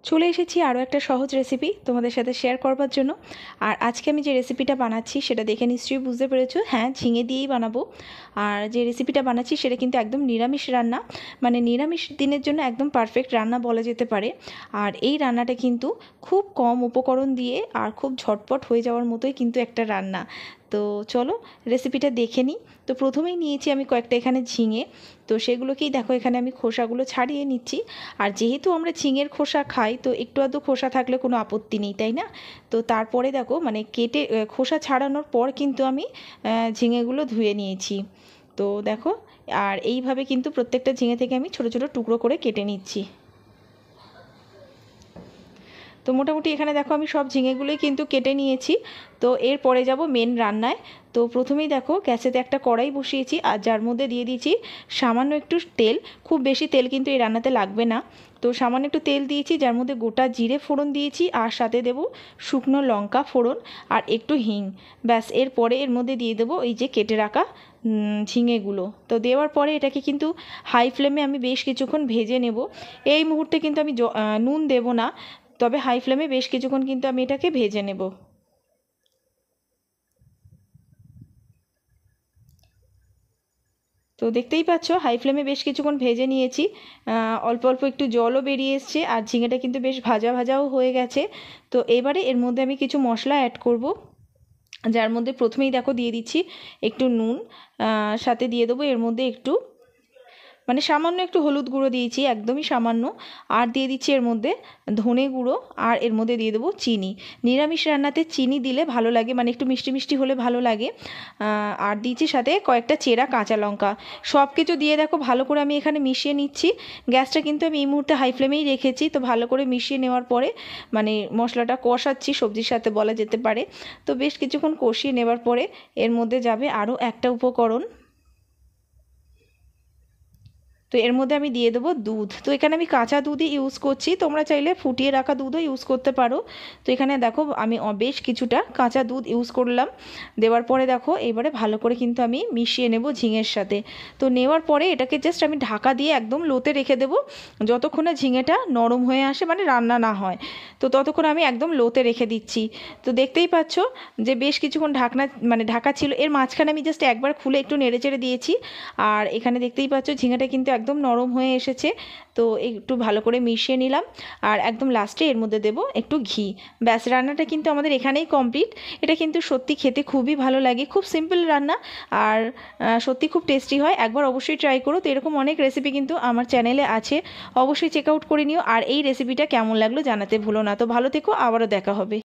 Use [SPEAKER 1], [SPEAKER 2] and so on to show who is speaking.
[SPEAKER 1] চলে এসেছি আরও একটা সহজ রেসিপি তোমাদের সাথে শেয়ার করবার জন্য। আর আজকে আমি যে রেসিপিটা বানাচ্ছি সেটা দেখে নিশ্চয়ই বুঝতে পেরেছো, হ্যাঁ, ঝিঙে দিয়েই বানাবো। আর যে রেসিপিটা বানাচ্ছি সেটা কিন্তু একদম নিরামিষ রান্না, মানে নিরামিষ দিনের জন্য একদম পারফেক্ট রান্না বলা যেতে পারে। আর এই রান্নাটা কিন্তু খুব কম উপকরণ দিয়ে আর খুব ঝটপট হয়ে যাওয়ার মতোই কিন্তু একটা রান্না। তো চলো রেসিপিটা দেখে নিই। তো প্রথমেই নিয়েছি আমি কয়েকটা এখানে ঝিঙে। তো সেগুলোকেই দেখো এখানে আমি খোসাগুলো ছাড়িয়ে নিচ্ছি। আর যেহেতু আমরা ঝিঙের খোসা খাই তো একটু আধটু খোসা থাকলে কোনো আপত্তি নেই, তাই না? তো তারপরে দেখো মানে কেটে খোসা ছাড়ানোর পর কিন্তু আমি ঝিঙেগুলো ধুয়ে নিয়েছি। তো দেখো, আর এইভাবে কিন্তু প্রত্যেকটা ঝিঙে থেকে আমি ছোটো ছোটো টুকরো করে কেটে নিচ্ছি। তো মোটামুটি এখানে দেখো আমি সব ঝিঙেগুলোই কিন্তু কেটে নিয়েছি। তো এরপরে যাব মেন রান্নায়। তো প্রথমেই দেখো গ্যাসেতে একটা কড়াই বসিয়েছি আর যার মধ্যে দিয়ে দিয়েছি সামান্য একটু তেল। খুব বেশি তেল কিন্তু এই রান্নাতে লাগবে না। তো সামান্য একটু তেল দিয়েছি, যার মধ্যে গোটা জিরে ফোড়ন দিয়েছি আর সাথে দেব শুকনো লঙ্কা ফোড়ন আর একটু হিং। ব্যাস, এরপরে এর মধ্যে দিয়ে দেবো এই যে কেটে রাখা ঝিঙেগুলো। তো দেওয়ার পরে এটাকে কিন্তু হাই ফ্লেমে আমি বেশ কিছুক্ষণ ভেজে নেব। এই মুহূর্তে কিন্তু আমি নুন দেব না, তবে হাই ফ্লেমে বেশ কিছুক্ষণ কিন্তু আমি এটাকে ভেজে নেব। তো দেখতেই পাচ্ছ হাই ফ্লেমে বেশ কিছুক্ষণ ভেজে নিয়েছি। অল্প অল্প একটু জলও বেরিয়ে এসছে আর ঝিঙেটা কিন্তু বেশ ভাজা ভাজাও হয়ে গেছে। তো এবারে এর মধ্যে আমি কিছু মশলা অ্যাড করব, যার মধ্যে প্রথমেই দেখো দিয়ে দিচ্ছি একটু নুন, সাথে দিয়ে দেবো এর মধ্যে একটু মানে সামান্য একটু হলুদ গুঁড়ো দিয়েছি, একদমই সামান্য। আর দিয়ে দিচ্ছি এর মধ্যে ধনে গুঁড়ো, আর এর মধ্যে দিয়ে দেবো চিনি। নিরামিষ রান্নাতে চিনি দিলে ভালো লাগে, মানে একটু মিষ্টি মিষ্টি হলে ভালো লাগে। আর দিচ্ছি সাথে কয়েকটা চেরা কাঁচা লঙ্কা। সব কিছু দিয়ে দেখো ভালো করে আমি এখানে মিশিয়ে নিচ্ছি। গ্যাসটা কিন্তু আমি এই মুহূর্তে হাই ফ্লেমেই রেখেছি। তো ভালো করে মিশিয়ে নেওয়ার পরে মানে মশলাটা কষাচ্ছি সবজির সাথে বলা যেতে পারে। তো বেশ কিছুক্ষণ কষিয়ে নেওয়ার পরে এর মধ্যে যাবে আরও একটা উপকরণ। তো এর মধ্যে আমি দিয়ে দেবো দুধ। তো এখানে আমি কাঁচা দুধই ইউজ করছি, তোমরা চাইলে ফুটিয়ে রাখা দুধও ইউজ করতে পারো। তো এখানে দেখো আমি বেশ কিছুটা কাঁচা দুধ ইউজ করলাম। দেওয়ার পরে দেখো এবারে ভালো করে কিন্তু আমি মিশিয়ে নেব ঝিঙের সাথে। তো নেওয়ার পরে এটাকে জাস্ট আমি ঢাকা দিয়ে একদম লোতে রেখে দেবো, যতক্ষণে ঝিঙেটা নরম হয়ে আসে, মানে রান্না না হয়। তো ততক্ষণ আমি একদম লোতে রেখে দিচ্ছি। তো দেখতেই পাচ্ছ যে বেশ কিছুক্ষণ ঢাকা ছিল। এর মাঝখানে আমি জাস্ট একবার খুলে একটু নেড়েচেড়ে দিয়েছি। আর এখানে দেখতেই পাচ্ছ ঝিঙেটা কিন্তু একদম নরম হয়ে এসেছে। তো একটু ভালো করে মিশিয়ে নিলাম। আর একদম লাস্টে এর মধ্যে দেব একটু ঘি। ব্যাস, রান্নাটা কিন্তু আমাদের এখানেই কমপ্লিট। এটা কিন্তু সত্যি খেতে খুবই ভালো লাগে, খুব সিম্পল রান্না। আর সত্যি খুব টেস্টি হয়, একবার অবশ্যই ট্রাই করো। তো এরকম অনেক রেসিপি কিন্তু আমার চ্যানেলে আছে, অবশ্যই চেক আউট করে নিও। আর এই রেসিপিটা কেমন লাগলো জানাতে ভুলো না। তো ভালো থেকো, আবারও দেখা হবে।